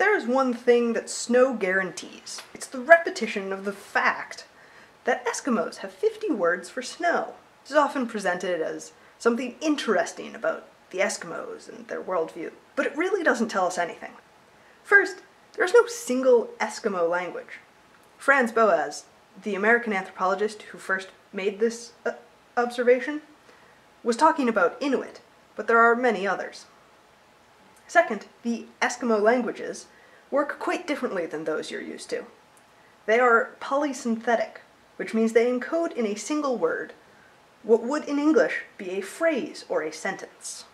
there is one thing that snow guarantees, it's the repetition of the fact that Eskimos have 50 words for snow. This is often presented as something interesting about the Eskimos and their worldview, but it really doesn't tell us anything. First, there is no single Eskimo language. Franz Boas, the American anthropologist who first made this observation, was talking about Inuit, but there are many others. Second, the Eskimo languages work quite differently than those you're used to. They are polysynthetic, which means they encode in a single word what would in English be a phrase or a sentence.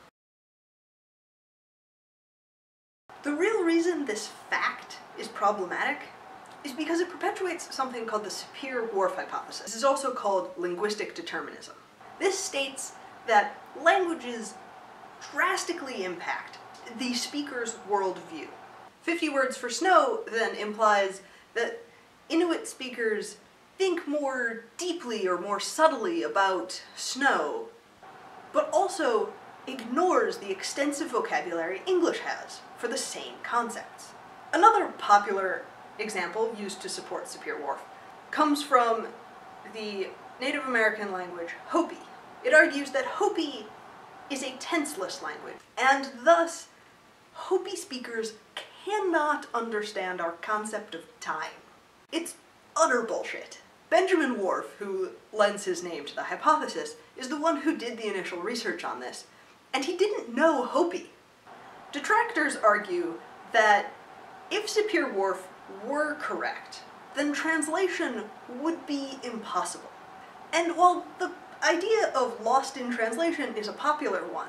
The real reason this fact is problematic is because it perpetuates something called the Sapir-Whorf hypothesis. This is also called linguistic determinism. This states that languages drastically impact the speaker's worldview. 50 words for snow then implies that Inuit speakers think more deeply or more subtly about snow, but also ignores the extensive vocabulary English has for the same concepts. Another popular example used to support Sapir-Whorf comes from the Native American language Hopi. It argues that Hopi is a tenseless language, and thus Hopi speakers cannot understand our concept of time. It's utter bullshit. Benjamin Whorf, who lends his name to the hypothesis, is the one who did the initial research on this, and he didn't know Hopi. Detractors argue that if Sapir-Whorf were correct, then translation would be impossible. And while the idea of lost in translation is a popular one,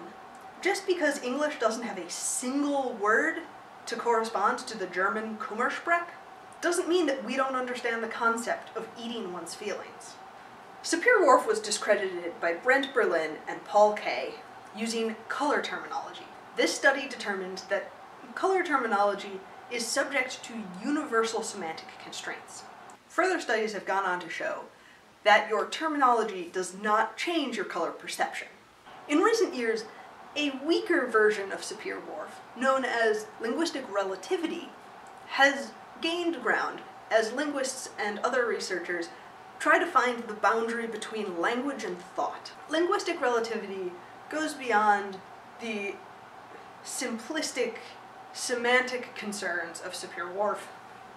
just because English doesn't have a single word to correspond to the German Kummersprech doesn't mean that we don't understand the concept of eating one's feelings. Sapir-Whorf was discredited by Brent Berlin and Paul Kay using color terminology. This study determined that color terminology is subject to universal semantic constraints. Further studies have gone on to show that your terminology does not change your color perception. In recent years, a weaker version of Sapir-Whorf, known as linguistic relativity, has gained ground as linguists and other researchers try to find the boundary between language and thought. Linguistic relativity goes beyond the simplistic semantic concerns of Sapir-Whorf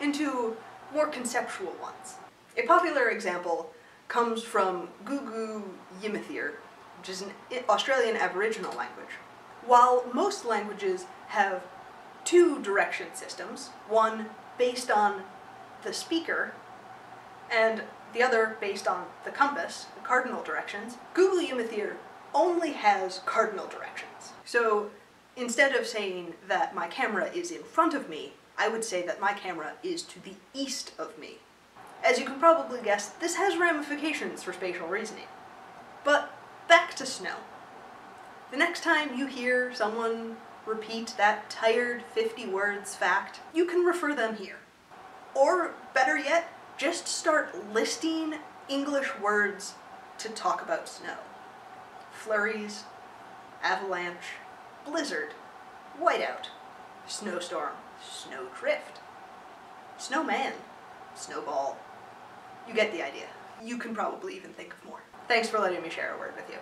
into more conceptual ones. A popular example comes from Gugu Yimithir, which is an Australian Aboriginal language. While most languages have two direction systems, one based on the speaker and the other based on the compass, the cardinal directions, Gugu Yimithir only has cardinal directions. So instead of saying that my camera is in front of me, I would say that my camera is to the east of me. As you can probably guess, this has ramifications for spatial reasoning. But back to snow. The next time you hear someone repeat that tired 50 words fact, you can refer them here. Or, better yet, just start listing English words to talk about snow. Flurries, avalanche, blizzard, whiteout, snowstorm, snowdrift, snowman, snowball. You get the idea. You can probably even think of more. Thanks for letting me share a word with you.